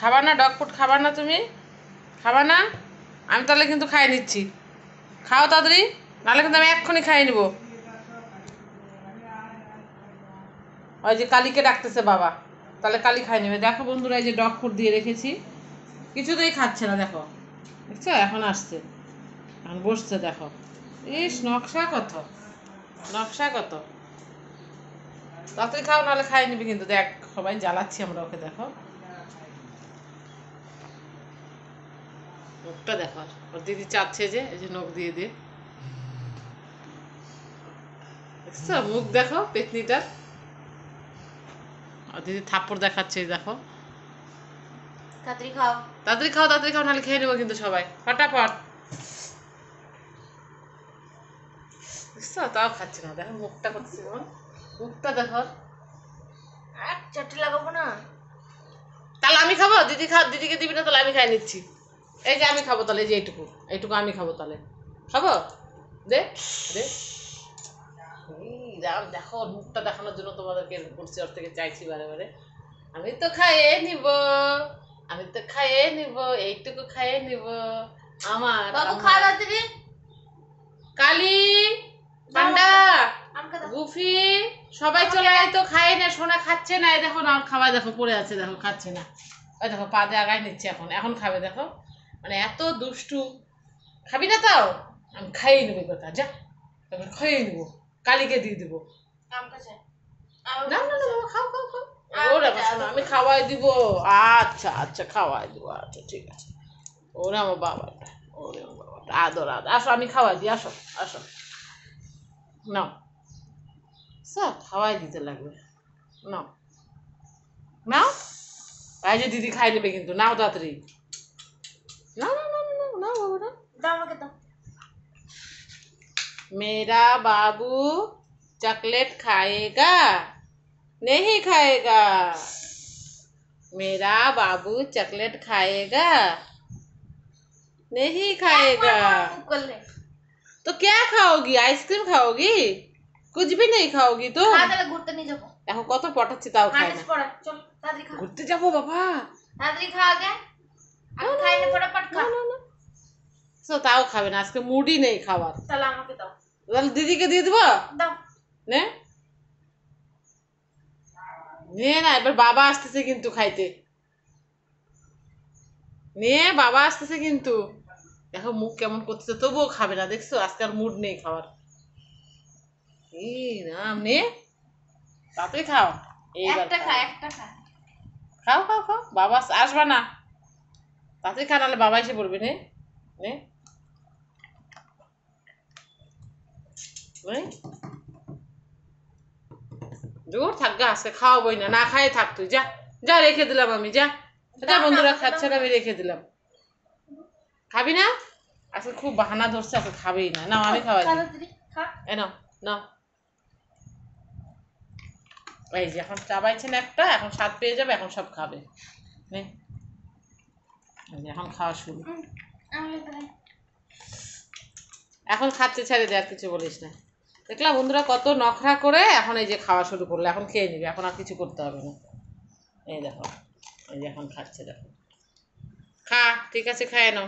খাবার না? Dog food খাবার না তুমি? খাবার না? আমি তাহলে কিন্তু খাই নিচ্ছি। খাও তাড়াতাড়ি, নাহলে কিন্তু আমি এক্ষুনি খাই নিব। ওই যে কালীকে ডাকতেছে বাবা, তাহলে কালী খাই নেবে। দেখো বন্ধুরা, এই যে ডগ ফুড দিয়ে রেখেছি, কিছুতেই খাচ্ছে না। দেখো, দেখছো এখন আসছে, এখন বসছে। দেখো, ইস নকশা কত, নকশা কত। তাড়াতাড়ি খাও, নাহলে খাই নিবি কিন্তু। দেখ সবাই জ্বালাচ্ছি আমরা ওকে। দেখো মুখটা দেখো, ওর দিদি চাচ্ছে যে এই যে নখ দিয়ে দিয়ে, দেখছো মুখ দেখো পেতনিটার। আর দিদি থাপ্পড় দেখাচ্ছে, দেখো। তাড়াতাড়ি খাও, তাড়াতাড়ি খাও, তাড়াতাড়ি খাও, নাহলে খেয়ে নেবো কিন্তু সবাই। ফটাফট। দেখছো তাও খাচ্ছে না। দেখো মুখটা করছে, মুখটা দেখো। এক চারটে লাগাবো না। তাহলে আমি খাবো? দিদি দিদিকে দিবি না? তাহলে আমি খাই নিচ্ছি। এই যে আমি খাবো তাহলে, এই যে এইটুকু এইটুকু আমি খাবো তাহলে। খাবো? দে দে। দেখো মুখটা দেখানোর জন্য তোমাদেরকে করছি, ওর থেকে চাইছি বারে বারে। আমি তো খাইয়ে নিব, আমি তো খাইয়ে নিব, এইটুকু খাইয়ে নিব। আমার বাবু খাওয়া তাড়াতাড়ি। কালী, পান্ডা, গুফি সবাই চলে আয় তো, খাই না। সোনা খাচ্ছে না, এই দেখো না, খাওয়া দেখো পড়ে আছে, দেখো খাচ্ছে না। ওই দেখো পা দিয়ে আগায় নিচ্ছে, এখন এখন খাবে। দেখো মানে এত দুষ্টু। খাবি না? তাও আমি খাইয়ে নেবো কথা। যা তারপর খাইয়ে নেবো, কালীকে দিয়ে দেবো। না না না বাবা, খাও খাও খাও। ওরে আমার সোনা, আমি খাওয়াই দিব। আচ্ছা আচ্ছা খাওয়াই দিব, আচ্ছা ঠিক আছে। ওরে আমার বাবাটা, ওরে আমার বাবাটা, আদর আদর। আসো আমি খাওয়াই দিই, আসো আসো। নাও, সব খাওয়াই দিতে লাগবে। নাও নাও, এই যে দিদি খাই নেবে কিন্তু। নাও তাড়াতাড়ি, নাও নাও নাও নাও নাও বাবু নাও। দাও আমাকে দাও। मेरा बाबू चॉकलेट खाएगा नहीं खाएगा? मेरा बाबू चॉकलेट खाएगा नहीं खाएगा? तो क्या खाओगी? आइसक्रीम खाओगी? कुछ भी नहीं खाओगी तो? ঘুরতে নিয়ে যাবো। এখন কত পটাচ্ছি তাও খায় না। চল তাড়াতাড়ি খা। ঘুরতে যাবো বাবা? তাড়াতাড়ি খা আগে। আমি খাই না, ফটাফট খা। তো তাও খাবে না, আজকে মুডই নেই খাবার। তাহলে আমাকে দাও। তাহলে দিদিকে দিয়ে দেবো। দাও। নে নে না, এবার বাবা আসতেছে কিন্তু খাইতে। নে বাবা আসতেছে কিন্তু। দেখো মুখ কেমন করতেছে, তবুও খাবে না। দেখছো আজকে আর মুড নেই খাওয়ার। নাম নে, তাড়াতাড়ি খাও। এইবার একটা খা, একটা খা। খাও খাও খাও। বাবা আসবা না, তাড়াতাড়ি খা, নাহলে বাবা এসে পড়বে। নে নে দূর থাক, আজকে খাওয়াবই না, না খাই থাক তুই। যা যা, রেখে দিলাম আমি। যা যা, বন্ধুরা খাচ্ছে না, আমি রেখে দিলাম। খাবি না? আজকে খুব বাহানা ধরছে, আজকে খাবেই না। নাও আমি খাওয়াই দিই। এ নাও নাও। এই যে এখন চাবাইছেন একটা, এখন স্বাদ পেয়ে যাবে, এখন সব খাবে। নে এখন খাওয়া শুরু। এখন খাচ্ছে, ছেড়ে দে, আর কিছু বলিস না। দেখলাম বন্ধুরা কত নখরা করে এখন এই যে খাওয়া শুরু করলো। এখন খেয়ে নিবে, এখন আর কিছু করতে হবে না। এই দেখো, এই যে এখন খাচ্ছে। দেখো খা, ঠিক আছে, খায় নাও।